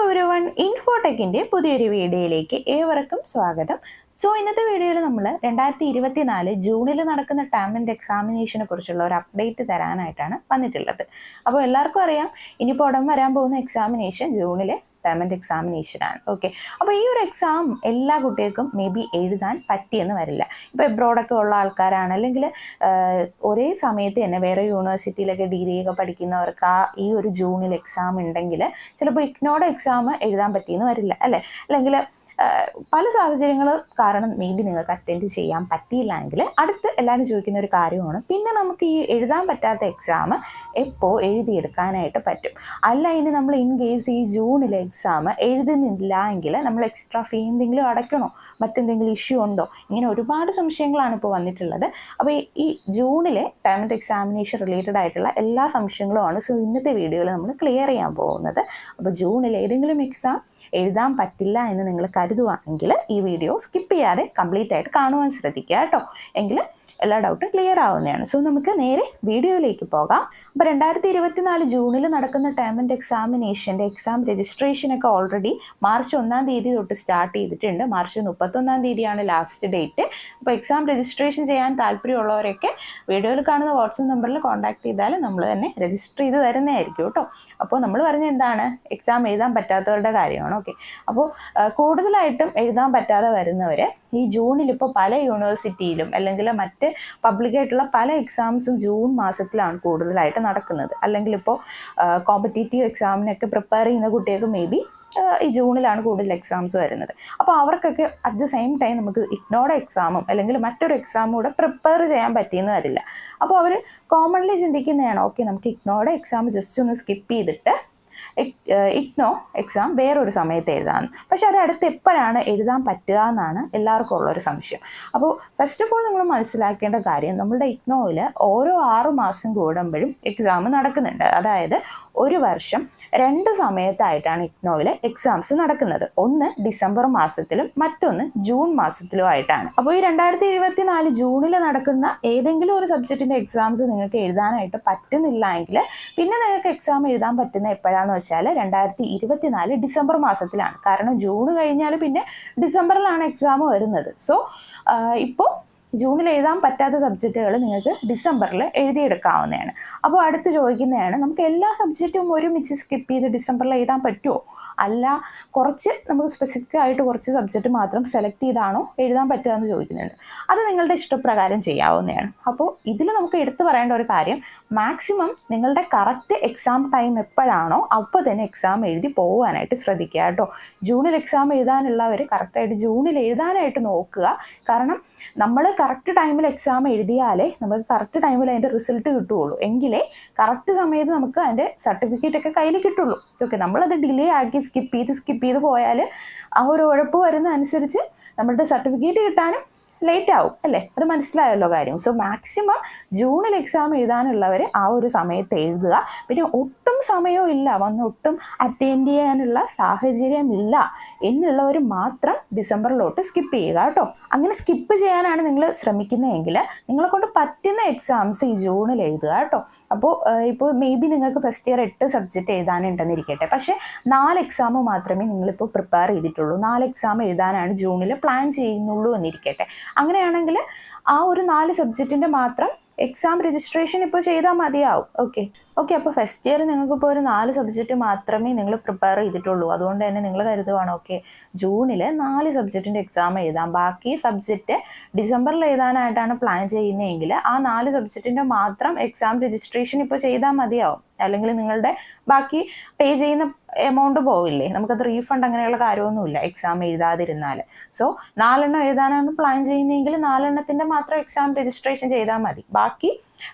Everyone, ഇൻഫോടെക്കിൻ്റെ പുതിയൊരു വീഡിയോയിലേക്ക് ഏവർക്കും സ്വാഗതം. സോ ഇന്നത്തെ വീഡിയോയിൽ നമ്മൾ 2024 ജൂണിൽ നടക്കുന്ന ടേം ആൻഡ് എക്സാമിനേഷനെ കുറിച്ചുള്ള ഒരു അപ്ഡേറ്റ് തരാനായിട്ടാണ് വന്നിട്ടുള്ളത്. അപ്പോൾ എല്ലാവർക്കും അറിയാം, ഇനിയിപ്പോൾ ഉടൻ വരാൻ പോകുന്ന എക്സാമിനേഷൻ ജൂണിലെ ടേം ആൻഡ് എക്സാമിനേഷനാണ്. ഓക്കെ, അപ്പോൾ ഈ ഒരു എക്സാം എല്ലാ കുട്ടികൾക്കും മേ ബി എഴുതാൻ പറ്റിയെന്ന് വരില്ല. ഇപ്പോൾ എബ്രോഡൊക്കെ ഉള്ള ആൾക്കാരാണ്, അല്ലെങ്കിൽ ഒരേ സമയത്ത് തന്നെ വേറെ യൂണിവേഴ്സിറ്റിയിലൊക്കെ ഡിഗ്രി ഒക്കെ പഠിക്കുന്നവർക്ക് ഈ ഒരു ജൂണിൽ എക്സാം ഉണ്ടെങ്കിൽ ചിലപ്പോൾ ഇഗ്നോയുടെ എക്സാം എഴുതാൻ പറ്റിയെന്ന് വരില്ല, അല്ലേ? അല്ലെങ്കിൽ പല സാഹചര്യങ്ങൾ കാരണം മേ ബി നിങ്ങൾക്ക് അറ്റൻഡ് ചെയ്യാൻ പറ്റിയില്ല എങ്കിൽ അടുത്ത് എല്ലാവരും ചോദിക്കുന്ന ഒരു കാര്യമാണ്, പിന്നെ നമുക്ക് ഈ എഴുതാൻ പറ്റാത്ത എക്സാം എപ്പോൾ എഴുതിയെടുക്കാനായിട്ട് പറ്റും? അല്ല, ഇനി നമ്മൾ ഇൻ കേസ് ഈ ജൂണിലെ എക്സാം എഴുതുന്നില്ല എങ്കിൽ നമ്മൾ എക്സ്ട്രാ ഫീ എന്തെങ്കിലും അടയ്ക്കണോ, മറ്റെന്തെങ്കിലും ഇഷ്യൂ ഉണ്ടോ? ഇങ്ങനെ ഒരുപാട് സംശയങ്ങളാണ് ഇപ്പോൾ വന്നിട്ടുള്ളത്. അപ്പോൾ ഈ ജൂണിലെ ടേം ആൻഡ് എക്സാമിനേഷൻ റിലേറ്റഡ് ആയിട്ടുള്ള എല്ലാ സംശയങ്ങളുമാണ് സോ ഇന്നത്തെ വീഡിയോയിൽ നമ്മൾ ക്ലിയർ ചെയ്യാൻ പോകുന്നത്. അപ്പോൾ ജൂണിൽ ഏതെങ്കിലും എക്സാം എഴുതാൻ പറ്റില്ല എന്ന് നിങ്ങൾ കരുതുവാണെങ്കിൽ ഈ വീഡിയോ സ്കിപ്പ് ചെയ്യാതെ കംപ്ലീറ്റ് ആയിട്ട് കാണുവാൻ ശ്രദ്ധിക്കുക കേട്ടോ, എങ്കിൽ എല്ലാ ഡൗട്ടും ക്ലിയർ ആവുന്നതാണ്. സോ നമുക്ക് നേരെ വീഡിയോയിലേക്ക് പോകാം. അപ്പോൾ 2024 ജൂണിൽ നടക്കുന്ന ടേം ആൻഡ് എക്സാമിനേഷൻ്റെ എക്സാം രജിസ്ട്രേഷനൊക്കെ ഓൾറെഡി മാർച്ച് 1-ാം തീയതി തൊട്ട് സ്റ്റാർട്ട് ചെയ്തിട്ടുണ്ട്. മാർച്ച് 31-ാം തീയതിയാണ് ലാസ്റ്റ് ഡേറ്റ്. അപ്പോൾ എക്സാം രജിസ്ട്രേഷൻ ചെയ്യാൻ താല്പര്യമുള്ളവരൊക്കെ വീഡിയോയിൽ കാണുന്ന വാട്സപ്പ് നമ്പറിൽ കോൺടാക്ട് ചെയ്താൽ നമ്മൾ തന്നെ രജിസ്റ്റർ ചെയ്ത് തരുന്നതായിരിക്കും കേട്ടോ. അപ്പോൾ നമ്മൾ പറഞ്ഞ എന്താണ്, എക്സാം എഴുതാൻ പറ്റാത്തവരുടെ കാര്യമാണ്. ഓക്കെ, അപ്പോൾ കൂടുതലായിട്ടും എഴുതാൻ പറ്റാതെ വരുന്നവർ ഈ ജൂണിൽ ഇപ്പോൾ പല യൂണിവേഴ്സിറ്റിയിലും അല്ലെങ്കിൽ മറ്റ് പബ്ലിക്കായിട്ടുള്ള പല എക്സാംസും ജൂൺ മാസത്തിലാണ് കൂടുതലായിട്ട് നടക്കുന്നത്. അല്ലെങ്കിൽ ഇപ്പോൾ കോമ്പറ്റേറ്റീവ് എക്സാമിനൊക്കെ പ്രിപ്പയർ ചെയ്യുന്ന കുട്ടികൾക്ക് മേ ബി ഈ ജൂണിലാണ് കൂടുതൽ എക്സാംസ് വരുന്നത്. അപ്പോൾ അവർക്കൊക്കെ അറ്റ് ദ സെയിം ടൈം നമുക്ക് ഇഗ്നോയുടെ എക്സാമും അല്ലെങ്കിൽ മറ്റൊരു എക്സാമും കൂടെ പ്രിപ്പയർ ചെയ്യാൻ പറ്റിയെന്ന് വരില്ല. അപ്പോൾ അവർ കോമൺലി ചിന്തിക്കുന്നതാണ്, ഓക്കെ നമുക്ക് ഇഗ്നോയുടെ എക്സാം ജസ്റ്റ് ഒന്ന് സ്കിപ്പ് ചെയ്തിട്ട് ഇഗ്നോ എക്സാം വേറൊരു സമയത്ത് എഴുതാമെന്ന്. പക്ഷെ അത് അടുത്ത് എപ്പോഴാണ് എഴുതാൻ പറ്റുക എന്നാണ് എല്ലാവർക്കും ഉള്ളൊരു സംശയം. അപ്പോൾ ഫസ്റ്റ് ഓഫ് ഓൾ നിങ്ങൾ മനസ്സിലാക്കേണ്ട കാര്യം, നമ്മളുടെ ഇഗ്നോയിൽ ഓരോ 6 മാസം കൂടുമ്പോഴും എക്സാം നടക്കുന്നുണ്ട്. അതായത് ഒരു വർഷം 2 സമയത്തായിട്ടാണ് ഇഗ്നോയിൽ എക്സാംസ് നടക്കുന്നത്. ഒന്ന് ഡിസംബർ മാസത്തിലും മറ്റൊന്ന് ജൂൺ മാസത്തിലും ആയിട്ടാണ്. അപ്പോൾ ഈ 2024 ജൂണിൽ നടക്കുന്ന ഏതെങ്കിലും ഒരു സബ്ജക്റ്റിൻ്റെ എക്സാംസ് നിങ്ങൾക്ക് എഴുതാനായിട്ട് പറ്റുന്നില്ല എങ്കിൽ പിന്നെ നിങ്ങൾക്ക് എക്സാം എഴുതാൻ പറ്റുന്ന എപ്പോഴാണെന്ന് വെച്ചാൽ 2024 ഡിസംബർ മാസത്തിലാണ്. കാരണം ജൂൺ കഴിഞ്ഞാൽ പിന്നെ ഡിസംബറിലാണ് എക്സാം വരുന്നത്. സോ ഇപ്പോൾ ജൂണിൽ എഴുതാൻ പറ്റാത്ത സബ്ജക്റ്റുകൾ നിങ്ങൾക്ക് ഡിസംബറിൽ എഴുതിയെടുക്കാവുന്നതാണ്. അപ്പോൾ അടുത്ത് ചോദിക്കുന്നതാണ്, നമുക്ക് എല്ലാ സബ്ജക്റ്റും ഒരുമിച്ച് സ്കിപ്പ് ചെയ്ത് ഡിസംബറിൽ എഴുതാൻ പറ്റുമോ? അല്ല, കുറച്ച് നമുക്ക് സ്പെസിഫിക് ആയിട്ട് കുറച്ച് സബ്ജക്റ്റ് മാത്രം സെലക്ട് ചെയ്താണോ എഴുതാൻ പറ്റുക എന്ന് ചോദിക്കുന്നുണ്ട്. അത് നിങ്ങളുടെ ഇഷ്ടപ്രകാരം ചെയ്യാവുന്നതാണ്. അപ്പോൾ ഇതിൽ നമുക്ക് എടുത്തു പറയേണ്ട ഒരു കാര്യം, മാക്സിമം നിങ്ങളുടെ കറക്റ്റ് എക്സാം ടൈം എപ്പോഴാണോ അപ്പോൾ തന്നെ എക്സാം എഴുതി പോകാനായിട്ട് ശ്രദ്ധിക്കുക കേട്ടോ. ജൂണിൽ എക്സാം എഴുതാനുള്ളവർ കറക്റ്റായിട്ട് ജൂണിൽ എഴുതാനായിട്ട് നോക്കുക. കാരണം നമ്മൾ കറക്റ്റ് ടൈമിൽ എക്സാം എഴുതിയാലേ നമുക്ക് കറക്റ്റ് ടൈമിൽ അതിൻ്റെ റിസൾട്ട് കിട്ടുകയുള്ളൂ. എങ്കിലേ കറക്റ്റ് സമയത്ത് നമുക്ക് അതിൻ്റെ സർട്ടിഫിക്കറ്റ് ഒക്കെ കയ്യിൽ കിട്ടുള്ളൂ. ഓക്കെ, നമ്മളത് ഡിലേ ആക്കി സ്കിപ്പ് ചെയ്ത് പോയാൽ ആ ഒരു ഉഴപ്പ് വരുന്ന അനുസരിച്ച് നമ്മളുടെ സർട്ടിഫിക്കറ്റ് കിട്ടാനും ലേറ്റ് ആവും, അല്ലേ? അത് മനസ്സിലായല്ലോ കാര്യം. സോ മാക്സിമം ജൂണിൽ എക്സാം എഴുതാനുള്ളവർ ആ ഒരു സമയത്ത് എഴുതുക. പിന്നെ ഒട്ടും സമയവും ഇല്ല, ഒട്ടും അറ്റൻഡ് ചെയ്യാനുള്ള സാഹചര്യമില്ല എന്നുള്ളവർ മാത്രം ഡിസംബറിലോട്ട് സ്കിപ്പ് ചെയ്യുക കേട്ടോ. അങ്ങനെ സ്കിപ്പ് ചെയ്യാനാണ് നിങ്ങൾ ശ്രമിക്കുന്നതെങ്കിൽ നിങ്ങളെ കൊണ്ട് പറ്റുന്ന എക്സാംസ് ഈ ജൂണിൽ എഴുതുക കേട്ടോ. അപ്പോൾ ഇപ്പോൾ മേ ബി നിങ്ങൾക്ക് ഫസ്റ്റ് ഇയർ 8 സബ്ജക്റ്റ് എഴുതാനുണ്ടെന്നിരിക്കട്ടെ, പക്ഷേ 4 എക്സാം മാത്രമേ നിങ്ങളിപ്പോൾ പ്രിപ്പയർ ചെയ്തിട്ടുള്ളൂ. 4 എക്സാം എഴുതാനാണ് ജൂണിൽ പ്ലാൻ ചെയ്യുന്നുള്ളൂ എന്നിരിക്കട്ടെ. അങ്ങനെയാണെങ്കിൽ ആ ഒരു 4 സബ്ജക്റ്റിൻ്റെ മാത്രം എക്സാം രജിസ്ട്രേഷൻ ഇപ്പോൾ ചെയ്താൽ മതിയാവും. ഓക്കെ, അപ്പോൾ ഫസ്റ്റ് ഇയർ നിങ്ങൾക്കിപ്പോൾ ഒരു 4 സബ്ജക്റ്റ് മാത്രമേ നിങ്ങൾ പ്രിപ്പയർ ചെയ്തിട്ടുള്ളൂ. അതുകൊണ്ട് തന്നെ നിങ്ങൾ കരുതുവാണ്, ഓക്കെ ജൂണിൽ 4 സബ്ജക്റ്റിൻ്റെ എക്സാം എഴുതാം, ബാക്കി സബ്ജക്റ്റ് ഡിസംബറിൽ എഴുതാനായിട്ടാണ് പ്ലാൻ ചെയ്യുന്നതെങ്കിൽ ആ 4 സബ്ജക്റ്റിൻ്റെ മാത്രം എക്സാം രജിസ്ട്രേഷൻ ഇപ്പോൾ ചെയ്താൽ മതിയാവും. അല്ലെങ്കിൽ നിങ്ങളുടെ ബാക്കി പേ ചെയ്യുന്ന എമൗണ്ട് പോവില്ലേ, നമുക്കത് റീഫണ്ട് അങ്ങനെയുള്ള കാര്യമൊന്നുമില്ല എക്സാം എഴുതാതിരുന്നാൽ. സോ 4 എണ്ണം എഴുതാനാണ് പ്ലാൻ ചെയ്യുന്നതെങ്കിൽ 4 എണ്ണത്തിൻ്റെ മാത്രം എക്സാം രജിസ്ട്രേഷൻ ചെയ്താൽ മതി. ബാക്കി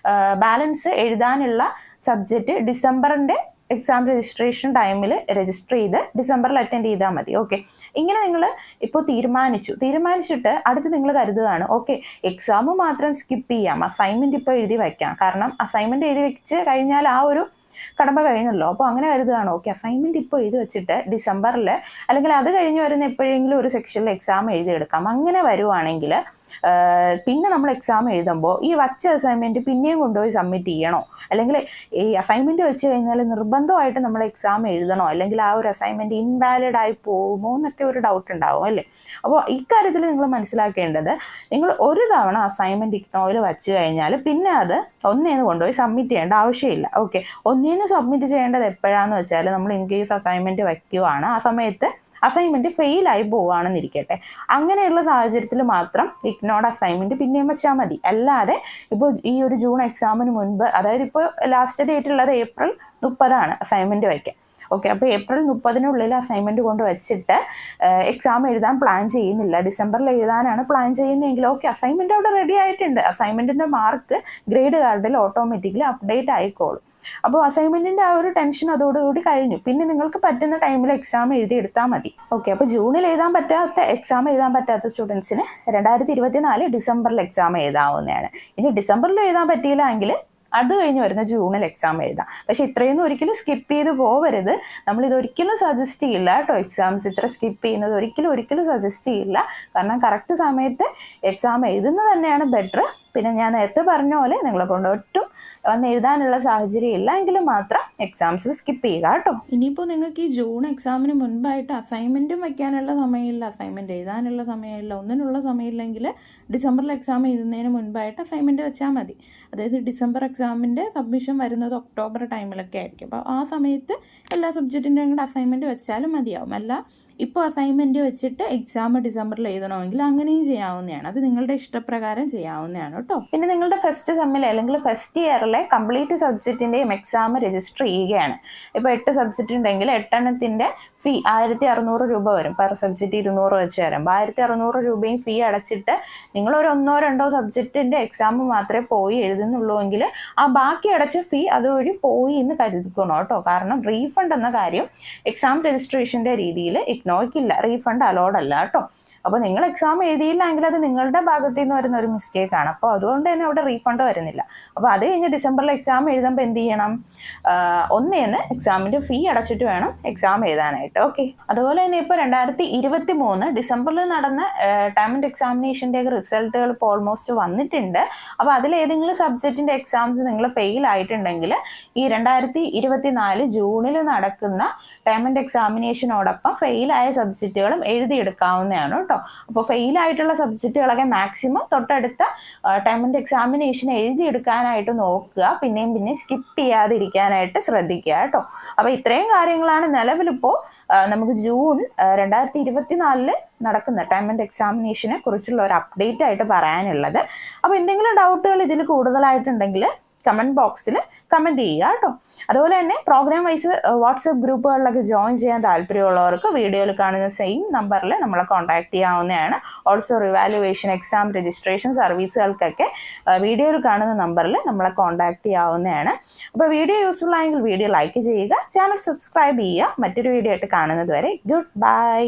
ബാലൻസ് എഴുതാനുള്ള സബ്ജക്റ്റ് ഡിസംബറിൻ്റെ എക്സാം രജിസ്ട്രേഷൻ ടൈമിൽ രജിസ്റ്റർ ചെയ്ത് ഡിസംബറിൽ അറ്റൻഡ് ചെയ്താൽ മതി. ഓക്കെ, ഇങ്ങനെ നിങ്ങൾ ഇപ്പോൾ തീരുമാനിച്ചിട്ട് അടുത്ത് നിങ്ങൾ കരുതുകയാണ്, ഓക്കെ എക്സാം മാത്രം സ്കിപ്പ് ചെയ്യാം, അസൈൻമെൻറ്റ് ഇപ്പോൾ എഴുതി വയ്ക്കാം. കാരണം അസൈൻമെൻറ്റ് എഴുതി വെച്ച് കഴിഞ്ഞാൽ ആ ഒരു കടമ്പ കഴിഞ്ഞല്ലോ. അപ്പോൾ അങ്ങനെ കരുതുകയാണ് ഓക്കെ അസൈൻമെൻറ്റ് ഇപ്പോൾ എഴുതി വെച്ചിട്ട് ഡിസംബറിൽ അല്ലെങ്കിൽ അത് കഴിഞ്ഞ് വരുന്ന എപ്പോഴെങ്കിലും ഒരു സെക്ഷനിൽ എക്സാം എഴുതിയെടുക്കാം. അങ്ങനെ വരുവാണെങ്കിൽ പിന്നെ നമ്മൾ എക്സാം എഴുതുമ്പോൾ ഈ വച്ച അസൈൻമെൻറ്റ് പിന്നെയും കൊണ്ടുപോയി സബ്മിറ്റ് ചെയ്യണോ, അല്ലെങ്കിൽ ഈ അസൈൻമെൻറ്റ് വെച്ച് കഴിഞ്ഞാൽ നിർബന്ധമായിട്ട് നമ്മൾ എക്സാം എഴുതണോ, അല്ലെങ്കിൽ ആ ഒരു അസൈൻമെൻറ്റ് ഇൻവാലിഡ് ആയി പോകുമോ എന്നൊക്കെ ഒരു ഡൗട്ട് ഉണ്ടാവും അല്ലേ. അപ്പോൾ ഇക്കാര്യത്തിൽ നിങ്ങൾ മനസ്സിലാക്കേണ്ടത്, നിങ്ങൾ ഒരു തവണ അസൈൻമെൻറ്റ് ഇഗ്നോയിൽ വച്ച് കഴിഞ്ഞാൽ പിന്നെ അത് ഒന്നേന്ന് കൊണ്ടുപോയി സബ്മിറ്റ് ചെയ്യേണ്ട ആവശ്യമില്ല. ഓക്കെ, ഒന്നേന്ന് സബ്മിറ്റ് ചെയ്യേണ്ടത് എപ്പോഴാണെന്ന് വെച്ചാൽ നമ്മൾ ഇൻ കേസ് അസൈൻമെൻറ്റ് വയ്ക്കുവാണ്, ആ സമയത്ത് അസൈൻമെൻറ്റ് ഫെയിലായി പോവുകയാണെന്നിരിക്കട്ടെ, അങ്ങനെയുള്ള സാഹചര്യത്തിൽ മാത്രം ഇഗ്നോർഡ് അസൈൻമെൻറ്റ് പിന്നെയും വെച്ചാൽ മതി. അല്ലാതെ ഇപ്പോൾ ഈ ഒരു ജൂൺ എക്സാമിന് മുൻപ്, അതായത് ഇപ്പോൾ ലാസ്റ്റ് ഡേറ്റ് ഉള്ളത് ഏപ്രിൽ 30 അസൈൻമെൻറ്റ് വയ്ക്കാൻ. ഓക്കെ, അപ്പോൾ ഏപ്രിൽ 30 അസൈൻമെൻറ്റ് കൊണ്ട് വെച്ചിട്ട് എക്സാം എഴുതാൻ പ്ലാൻ ചെയ്യുന്നില്ല, ഡിസംബറിൽ എഴുതാനാണ് പ്ലാൻ ചെയ്യുന്നതെങ്കിൽ ഓക്കെ അസൈൻമെൻറ്റ് അവിടെ റെഡി ആയിട്ടുണ്ട്, അസൈൻമെൻറ്റിൻ്റെ മാർക്ക് ഗ്രേഡ് കാർഡിൽ ഓട്ടോമാറ്റിക്കലി അപ്ഡേറ്റ് ആയിക്കോളും. അപ്പോൾ അസൈൻമെൻറ്റിൻ്റെ ആ ഒരു ടെൻഷൻ അതോടുകൂടി കഴിഞ്ഞു. പിന്നെ നിങ്ങൾക്ക് പറ്റുന്ന ടൈമിൽ എക്സാം എഴുതിയെടുത്താൽ മതി. ഓക്കെ, അപ്പോൾ ജൂണിൽ എക്സാം എഴുതാൻ പറ്റാത്ത സ്റ്റുഡൻസിന് 2024 ഡിസംബറിൽ എക്സാം എഴുതാവുന്നതാണ്. ഇനി ഡിസംബറിൽ എഴുതാൻ പറ്റിയില്ല എങ്കിൽ അത് കഴിഞ്ഞ് വരുന്ന ജൂണിൽ എക്സാം എഴുതാം. പക്ഷെ ഇത്രയൊന്നും ഒരിക്കലും സ്കിപ്പ് ചെയ്ത് പോവരുത്. നമ്മളിതൊരിക്കലും സജസ്റ്റ് ചെയ്യില്ല കേട്ടോ, എക്സാംസ് ഇത്ര സ്കിപ്പ് ചെയ്യുന്നത് ഒരിക്കലും സജസ്റ്റ് ചെയ്യില്ല. കാരണം കറക്റ്റ് സമയത്ത് എക്സാം എഴുതുന്നത് തന്നെയാണ് ബെറ്റർ. പിന്നെ ഞാൻ നേരത്തെ പറഞ്ഞ പോലെ നിങ്ങളെ കൊണ്ട് ഒട്ടും വന്ന് എഴുതാനുള്ള സാഹചര്യം ഇല്ല എങ്കിൽ മാത്രം എക്സാംസ് സ്കിപ്പ് ചെയ്യുക കേട്ടോ. ഇനിയിപ്പോൾ നിങ്ങൾക്ക് ഈ ജൂൺ എക്സാമിന് മുൻപായിട്ട് അസൈൻമെൻറ്റും വയ്ക്കാനുള്ള സമയമില്ല, അസൈൻമെൻറ്റ് എഴുതാനുള്ള സമയമില്ല, ഒന്നിനുള്ള സമയമില്ലെങ്കിൽ ഡിസംബറിൽ എക്സാം എഴുതുന്നതിന് മുൻപായിട്ട് അസൈൻമെൻറ്റ് വെച്ചാൽ മതി. അതായത് ഡിസംബർ എക്സാമിൻ്റെ സബ്മിഷൻ വരുന്നത് ഒക്ടോബർ ടൈമിലൊക്കെ ആയിരിക്കും. അപ്പോൾ ആ സമയത്ത് എല്ലാ സബ്ജക്റ്റിൻ്റെയും കൂടെ അസൈൻമെൻറ്റ് വെച്ചാലും മതിയാവും. അല്ല ഇപ്പോൾ അസൈൻമെൻറ്റ് വെച്ചിട്ട് എക്സാം ഡിസംബറിൽ എഴുതണമെങ്കിൽ അങ്ങനെയും ചെയ്യാവുന്നതാണ്. അത് നിങ്ങളുടെ ഇഷ്ടപ്രകാരം ചെയ്യാവുന്നതാണ് കേട്ടോ. പിന്നെ നിങ്ങളുടെ ഫസ്റ്റ് സെമ്മിലെ അല്ലെങ്കിൽ ഫസ്റ്റ് ഇയറിലെ കംപ്ലീറ്റ് സബ്ജക്റ്റിൻ്റെയും എക്സാം രജിസ്റ്റർ ചെയ്യുകയാണ്. ഇപ്പോൾ 8 സബ്ജക്റ്റ് ഉണ്ടെങ്കിൽ 8 എണ്ണത്തിൻ്റെ ഫീ 1600 രൂപ വരും. പെർ സബ്ജക്റ്റ് 200 വെച്ച് വരുമ്പോൾ 1600 രൂപയും ഫീ അടച്ചിട്ട് നിങ്ങളൊരു 1-2 സബ്ജക്റ്റിൻ്റെ എക്സാം മാത്രമേ പോയി എഴുതുന്നുള്ളൂ എങ്കിൽ ആ ബാക്കി അടച്ച ഫീ അതുവഴി പോയി എന്ന് കരുതിക്കണം കേട്ടോ. കാരണം റീഫണ്ട് എന്ന കാര്യം എക്സാം രജിസ്ട്രേഷൻ്റെ രീതിയിൽ ഇഗ്നോയ്ക്കില്ല, റീഫണ്ട് അലോഡ് അല്ല കേട്ടോ. അപ്പോൾ നിങ്ങൾ എക്സാം എഴുതിയില്ല എങ്കിൽ അത് നിങ്ങളുടെ ഭാഗത്തു നിന്ന് വരുന്ന ഒരു മിസ്റ്റേക്കാണ്. അപ്പോൾ അതുകൊണ്ട് തന്നെ അവിടെ റീഫണ്ട് വരുന്നില്ല. അപ്പോൾ അത് കഴിഞ്ഞ് ഡിസംബറിൽ എക്സാം എഴുതുമ്പോൾ എന്ത് ചെയ്യണം, ഒന്നേന്ന് എക്സാമിൻ്റെ ഫീ അടച്ചിട്ട് വേണം എക്സാം എഴുതാനായിട്ട്. ഓക്കെ, അതുപോലെ തന്നെ ഇപ്പോൾ 2023 ഡിസംബറിൽ നടന്ന ടേം ആൻഡ് എക്സാമിനേഷൻ്റെ റിസൾട്ടുകൾ ഇപ്പോൾ ഓൾമോസ്റ്റ് വന്നിട്ടുണ്ട്. അപ്പോൾ അതിലേതെങ്കിലും സബ്ജക്റ്റിൻ്റെ എക്സാംസ് നിങ്ങൾ ഫെയിൽ ആയിട്ടുണ്ടെങ്കിൽ ഈ 2024 ജൂണിൽ നടക്കുന്ന ടേം ആൻഡ് എക്സാമിനേഷനോടൊപ്പം ഫെയിലായ സബ്ജക്റ്റുകളും എഴുതിയെടുക്കാവുന്നതാണ് കേട്ടോ. അപ്പോൾ ഫെയിലായിട്ടുള്ള സബ്ജക്റ്റുകളൊക്കെ മാക്സിമം തൊട്ടടുത്ത ടേം ആൻഡ് എക്സാമിനേഷൻ എഴുതിയെടുക്കാനായിട്ട് നോക്കുക. പിന്നെയും സ്കിപ്പ് ചെയ്യാതിരിക്കാനായിട്ട് ശ്രദ്ധിക്കുക കേട്ടോ. അപ്പോൾ ഇത്രയും കാര്യങ്ങളാണ് നിലവിലിപ്പോൾ നമുക്ക് ജൂൺ 2024 നടക്കുന്ന ടേം ആൻഡ് എക്സാമിനേഷനെ കുറിച്ചുള്ള ഒരു അപ്ഡേറ്റ് ആയിട്ട് പറയാനുള്ളത്. അപ്പോൾ എന്തെങ്കിലും ഡൗട്ടുകൾ ഇതിൽ കൂടുതലായിട്ടുണ്ടെങ്കിൽ കമൻറ്റ് ബോക്സിൽ കമൻറ്റ് ചെയ്യുക കേട്ടോ. അതുപോലെ തന്നെ പ്രോഗ്രാം വൈസ് വാട്സപ്പ് ഗ്രൂപ്പുകളിലൊക്കെ ജോയിൻ ചെയ്യാൻ താല്പര്യമുള്ളവർക്ക് വീഡിയോയിൽ കാണുന്ന സെയിം നമ്പറിൽ നമ്മളെ കോൺടാക്ട് ചെയ്യാവുന്നതാണ്. ഓൾസോ റിവാലുവേഷൻ എക്സാം രജിസ്ട്രേഷൻ സർവീസുകൾക്കൊക്കെ വീഡിയോയിൽ കാണുന്ന നമ്പറിൽ നമ്മളെ കോൺടാക്ട് ചെയ്യാവുന്നതാണ്. അപ്പോൾ വീഡിയോ യൂസ്ഫുൾ ആയെങ്കിൽ വീഡിയോ ലൈക്ക് ചെയ്യുക, ചാനൽ സബ്സ്ക്രൈബ് ചെയ്യുക. മറ്റൊരു വീഡിയോ ആയിട്ട് കാണുന്നത് വരെ ഗുഡ് ബൈ.